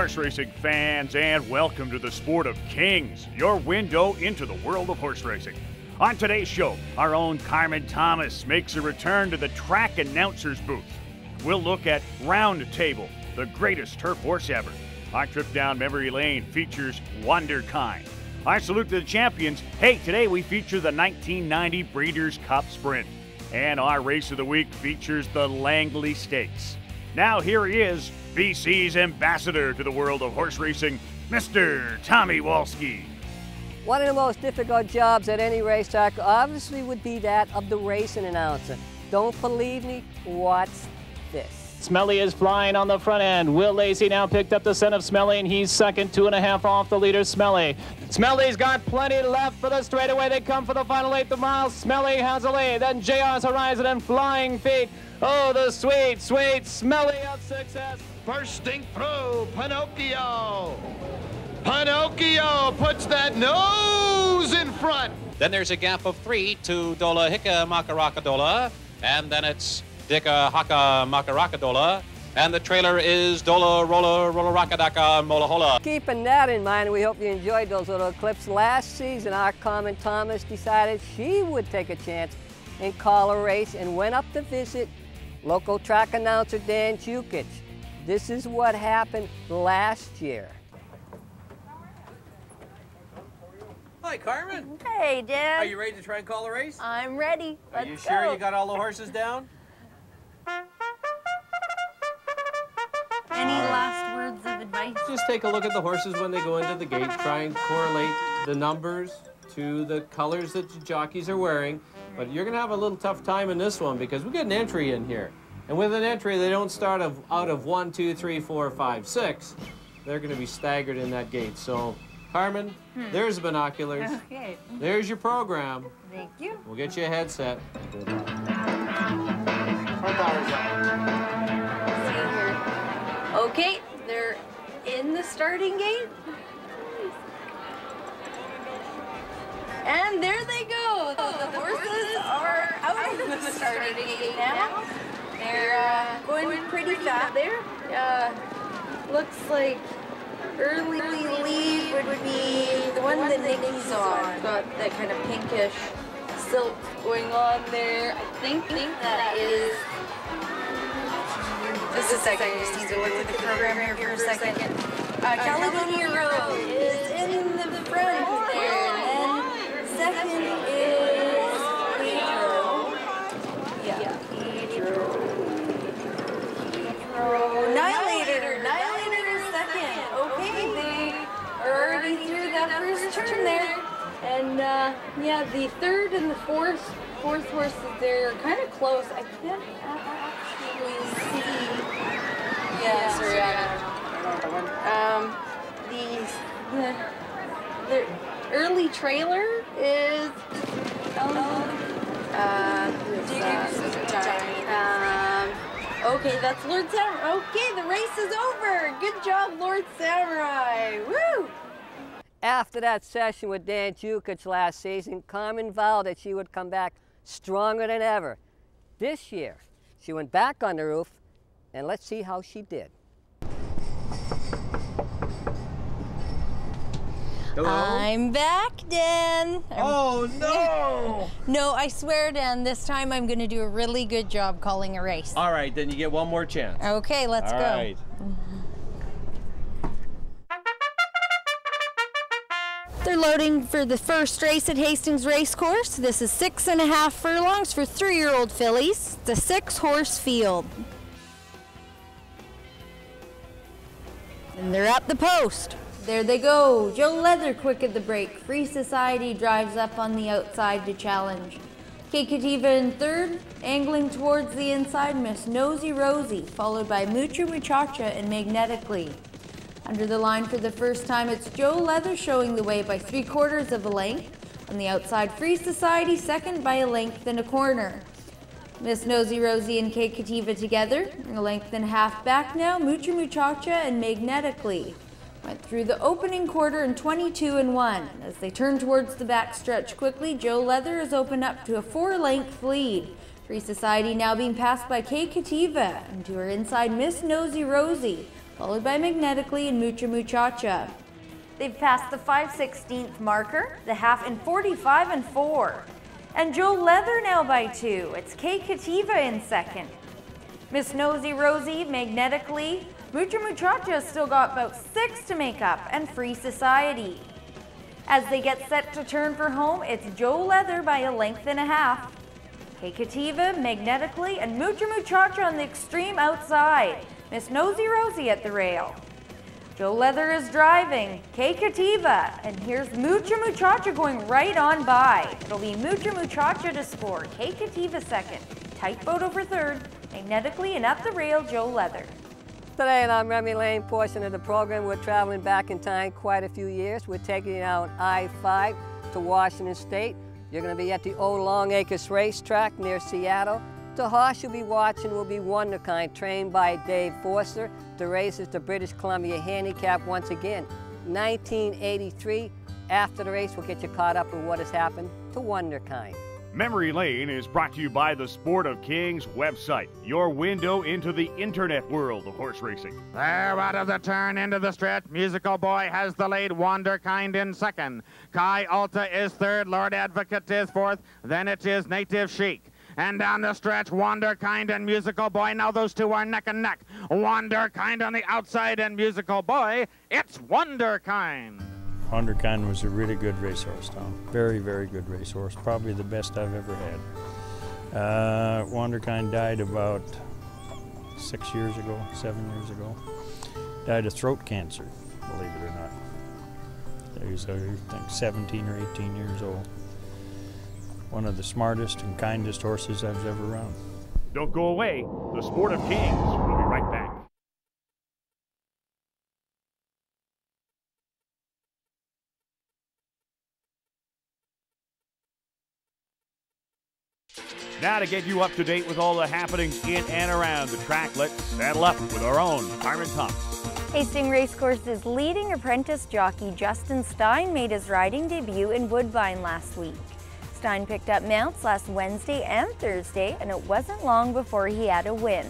horse racing fans, and welcome to the Sport of Kings, your window into the world of horse racing. On today's show, our own Carmen Thomas makes a return to the track announcer's booth. We'll look at Round Table, the greatest turf horse ever. Our trip down memory lane features Wonderkind. Our salute to the champions. Hey, today we feature the 1990 Breeders' Cup Sprint. And our race of the week features the Langley Stakes. Now here he is, BC's ambassador to the world of horse racing, Mr. Tommy Walski. One of the most difficult jobs at any racetrack obviously would be that of the racing announcer. Don't believe me? Watch this. Smelly is flying on the front end. Will Lacey now picked up the scent of Smelly, and he's second, 2.5 off the leader, Smelly. Smelly's got plenty left for the straightaway. They come for the final 8th of miles. Smelly has a lead. Then JR's Horizon and Flying Feet. Oh, the sweet, sweet Smelly of success. Bursting through, Pinocchio. Pinocchio puts that nose in front. Then there's a gap of 3 to Dola Hika Makarakadola, and then it's Dika Haka Makarakadola, and the trailer is Dola Rola Rola Rakadaka Molahola. Keeping that in mind, we hope you enjoyed those little clips. Last season, our Carmen Thomas decided she would take a chance and call a race and went up to visit local track announcer Dan Jukic. This is what happened last year. Hi, Carmen. Hey, Dan. Are you ready to try and call a race? I'm ready. Are you sure you got all the horses down? Any last words of advice? Just take a look at the horses when they go into the gate. Try and correlate the numbers to the colors that the jockeys are wearing. But you're going to have a little tough time in this one because we get an entry in here. And with an entry, they don't start out of 1, 2, 3, 4, 5, 6. They're going to be staggered in that gate. So, Carmen, there's the binoculars. Okay. There's your program. Thank you. We'll get you a headset. Okay, they're in the starting gate. And there they go. The horses are out of the starting gate now. They're going pretty fast there. Looks like early lead would be the one that Nikki's on. Got that kind of pinkish silk going on there. I think that is. Just a second, I just need to look at the program here for a second. Caledonia Road is in the front there, and second is Pedro. Yeah, Pedro. Nihilator is second. Okay, they are already through that first turn there. And yeah, the third and the fourth horses there are kind of close. I can't actually see. Yeah, sorry, I don't know. The early trailer is okay, that's Lord Samurai. Okay, the race is over. Good job, Lord Samurai. Woo! After that session with Dan Jukic last season, Carmen vowed that she would come back stronger than ever. This year, she went back on the roof, and let's see how she did. Hello? I'm back, Dan. Oh, no! No, I swear, Dan, this time I'm going to do a really good job calling a race. All right, then you get one more chance. Okay, let's go. All right. They're loading for the first race at Hastings Racecourse. This is 6.5 furlongs for 3-year-old fillies. It's a 6-horse field. And they're at the post. There they go. Joe Leather quick at the break. Free Society drives up on the outside to challenge. Kate Kativa in third, angling towards the inside, Miss Nosy Rosie, followed by Mucha Muchacha and Magnetically. Under the line for the first time, it's Joe Leather showing the way by 3/4 of a length. On the outside, Free Society second by a length and a corner. Miss Nosy Rosie and Kate Kativa together, a length and a half back now, Mucha Muchacha and Magnetically. Went through the opening quarter in 22-1. As they turn towards the back stretch quickly, Joe Leather has opened up to a 4-length lead. Free Society now being passed by Kate Kativa, and to her inside Miss Nosy Rosie. followed by Magnetically and Mucha Muchacha. They've passed the 5/16 marker, the half in 45 and 4. And Joe Leather now by 2. It's Kay Kativa in second. Miss Nosy Rosie, Magnetically, Mucha Muchacha still got about 6 to make up, and Free Society. As they get set to turn for home, it's Joe Leather by a length and a half. Kay Kativa, Magnetically, and Mucha Muchacha on the extreme outside. Miss Nosy Rosie at the rail. Joe Leather is driving, Kay Kativa, and here's Mucha Muchacha going right on by. It'll be Mucha Muchacha to score, Kay Kativa second, tight boat over third, Magnetically, and at the rail, Joe Leather. Today in our memory lane portion of the program, we're traveling back in time quite a few years. We're taking you out I-5 to Washington State. You're going to be at the old Long Acres Racetrack near Seattle. The horse you'll be watching will be Wonderkind, trained by Dave Forster. The race is the British Columbia Handicap once again. 1983. After the race, we'll get you caught up with what has happened to Wonderkind. Memory Lane is brought to you by the Sport of Kings website, your window into the internet world of horse racing. There, out of the turn into the stretch, Musical Boy has the lead, Wonderkind in second. Kai Alta is third, Lord Advocate is fourth, then it is Native Chic. And down the stretch, Wonderkind and Musical Boy. Now those two are neck and neck. Wonderkind on the outside and Musical Boy. It's Wonderkind. Wonderkind was a really good racehorse, Tom. Very, very good racehorse. Probably the best I've ever had. Wonderkind died about 6 years ago, 7 years ago. Died of throat cancer, believe it or not. He was, I think, 17 or 18 years old. One of the smartest and kindest horses I've ever run. Don't go away. The Sport of Kings. We'll be right back. Now to get you up to date with all the happenings in and around the track, let's saddle up with our own Carmen Thomas. Hastings Racecourse's leading apprentice jockey Justin Stein made his riding debut in Woodbine last week. Stein picked up mounts last Wednesday and Thursday, and it wasn't long before he had a win.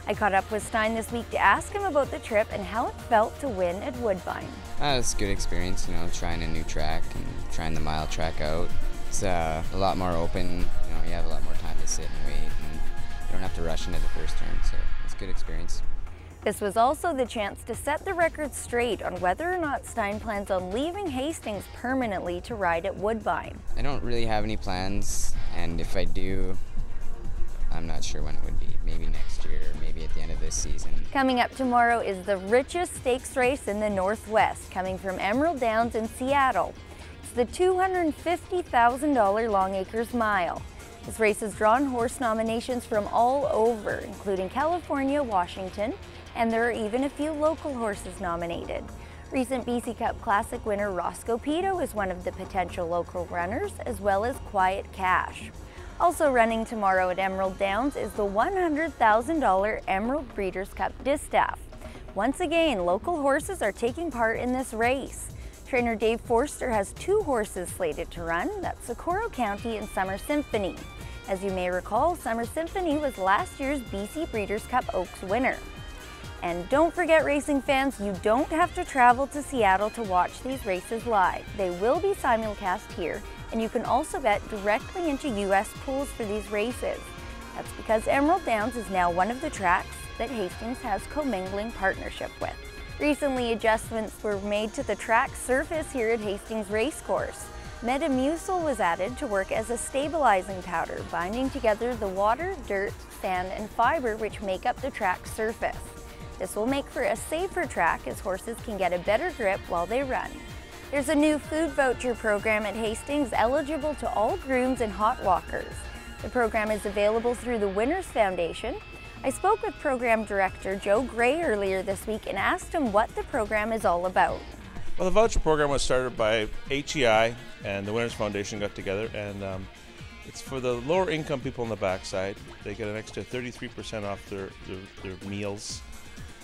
I caught up with Stein this week to ask him about the trip and how it felt to win at Woodbine. It's a good experience, you know, trying a new track and trying the mile track out. It's a lot more open, you know, you have a lot more time to sit and wait, and you don't have to rush into the first turn, so it's a good experience. This was also the chance to set the record straight on whether or not Stein plans on leaving Hastings permanently to ride at Woodbine. I don't really have any plans, and if I do, I'm not sure when it would be. Maybe next year, maybe at the end of this season. Coming up tomorrow is the richest stakes race in the Northwest, coming from Emerald Downs in Seattle. It's the $250,000 Long Acres Mile. This race has drawn horse nominations from all over, including California, Washington, and there are even a few local horses nominated. Recent BC Cup Classic winner Roscoe Pito is one of the potential local runners, as well as Quiet Cash. Also running tomorrow at Emerald Downs is the $100,000 Emerald Breeders' Cup Distaff. Once again, local horses are taking part in this race. Trainer Dave Forster has 2 horses slated to run. That's Socorro County and Summer Symphony. As you may recall, Summer Symphony was last year's BC Breeders' Cup Oaks winner. And don't forget, racing fans, you don't have to travel to Seattle to watch these races live. They will be simulcast here, and you can also bet directly into U.S. pools for these races. That's because Emerald Downs is now one of the tracks that Hastings has commingling partnership with. Recently, adjustments were made to the track surface here at Hastings Racecourse. Metamucil was added to work as a stabilizing powder, binding together the water, dirt, sand, and fiber which make up the track surface. This will make for a safer track as horses can get a better grip while they run. There's a new food voucher program at Hastings eligible to all grooms and hot walkers. The program is available through the Winners Foundation. I spoke with Program Director Joe Gray earlier this week and asked him what the program is all about. Well, the voucher program was started by HEI and the Winners Foundation got together, and it's for the lower income people on the backside. They get an extra 33% off their meals,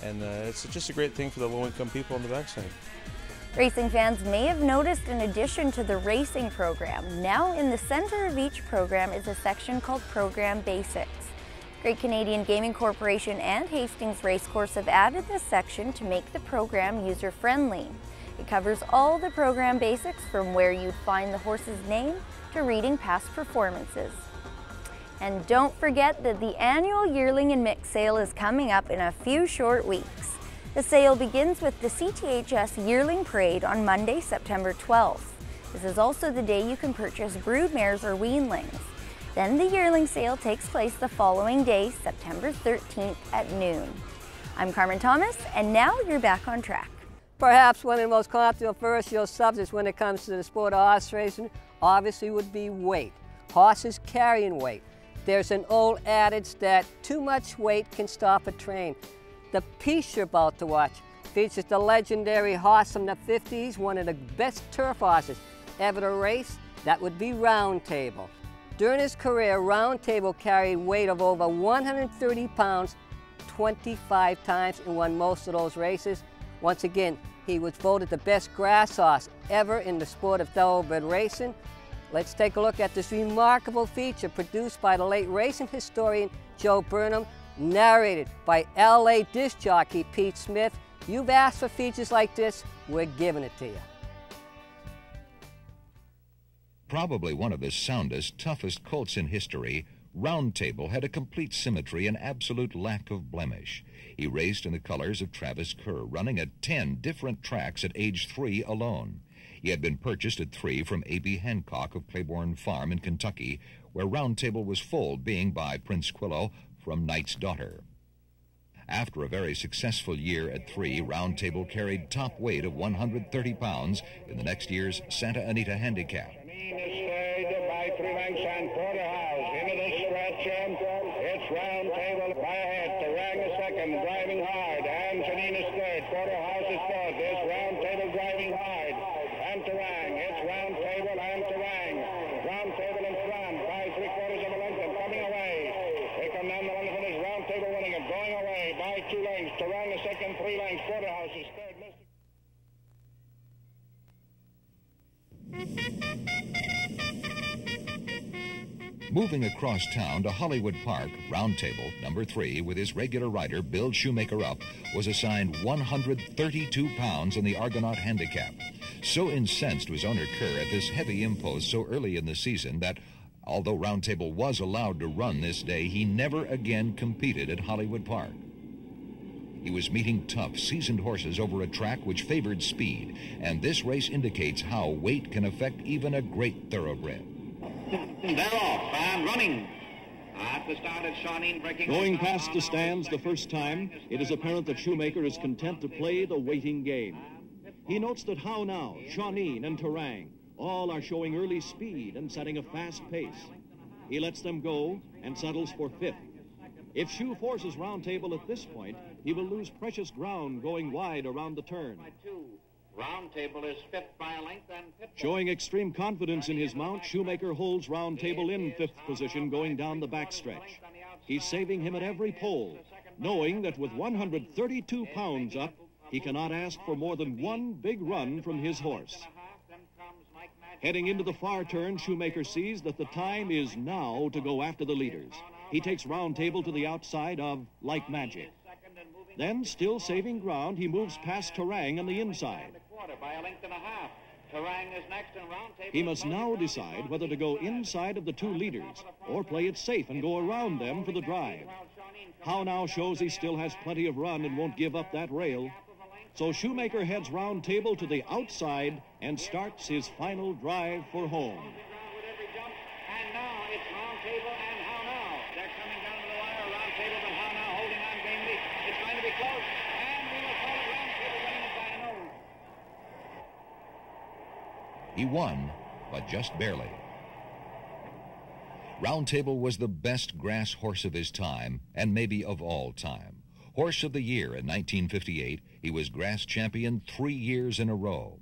and it's just a great thing for the low income people on the backside. Racing fans may have noticed, in addition to the racing program, now in the center of each program is a section called Program Basics. Great Canadian Gaming Corporation and Hastings Racecourse have added this section to make the program user-friendly. It covers all the program basics from where you'd find the horse's name to reading past performances. And don't forget that the annual yearling and mix sale is coming up in a few short weeks. The sale begins with the CTHS Yearling Parade on Monday, September 12th. This is also the day you can purchase brood mares or weanlings. Then the yearling sale takes place the following day, September 13th at noon. I'm Carmen Thomas, and now you're back on track. Perhaps one of the most controversial subjects when it comes to the sport of horse racing obviously would be weight. Horses carrying weight. There's an old adage that too much weight can stop a train. The piece you're about to watch features the legendary horse from the 50s, one of the best turf horses ever to race. That would be Round Table. During his career, Round Table carried weight of over 130 pounds 25 times and won most of those races. Once again, he was voted the best grass horse ever in the sport of thoroughbred racing. Let's take a look at this remarkable feature produced by the late racing historian Joe Burnham, narrated by LA disc jockey Pete Smith. You've asked for features like this, we're giving it to you. Probably one of the soundest, toughest colts in history, Round Table had a complete symmetry and absolute lack of blemish. He raced in the colors of Travis Kerr, running at 10 different tracks at age 3 alone. He had been purchased at 3 from A.B. Hancock of Claiborne Farm in Kentucky, where Round Table was foaled, being by Prince Quillo from Knight's Daughter. After a very successful year at 3, Round Table carried top weight of 130 pounds in the next year's Santa Anita Handicap. By 3 lengths and Porterhouse into the stretch. It's Round Table by a head. Terang is second, driving hard. And Janine is third. Porterhouse is fourth. There's Round Table driving hard. And Terang. It's Round Table and Terang. Round Table in front by 3/4 of a length and coming away. They come down the run for this Round Table winning it. Going away by 2 lengths. Terang is second, 3 lengths. Porterhouse is third. Moving across town to Hollywood Park, Round Table, number 3, with his regular rider, Bill Shoemaker up, was assigned 132 pounds in the Argonaut Handicap. So incensed was owner Kerr at this heavy impose so early in the season that, although Round Table was allowed to run this day, he never again competed at Hollywood Park. He was meeting tough, seasoned horses over a track which favored speed, and this race indicates how weight can affect even a great thoroughbred. They're off and running. At the start, it's Shawneen breaking. Going past the stands the first time, it is apparent that Shoemaker is content to play the waiting game. He notes that How Now, Shawneen, and Terang all are showing early speed and setting a fast pace. He lets them go and settles for 5th. If Shoe forces Round Table at this point, he will lose precious ground going wide around the turn. Round Table is 5th by a length and 5th. Showing extreme confidence in his mount, Shoemaker holds Round Table in 5th position going down the backstretch. He's saving him at every pole, knowing that with 132 pounds up, he cannot ask for more than one big run from his horse. Heading into the far turn, Shoemaker sees that the time is now to go after the leaders. He takes Round Table to the outside of Like Magic. Then, still saving ground, he moves past Terang on the inside. By a length and a half. Terang is next and Round Table. He must now decide whether to go inside of the 2 leaders or play it safe and go around them for the drive. How Now shows he still has plenty of run and won't give up that rail. So Shoemaker heads Round Table to the outside and starts his final drive for home. And now it's Round Table and How Now. They're coming down to the wire. Round Table and How Now holding on gamely. It's going to be close. And we will call it Round Table winning it by a nose. He won, but just barely. Round Table was the best grass horse of his time, and maybe of all time. Horse of the Year in 1958, he was grass champion 3 years in a row.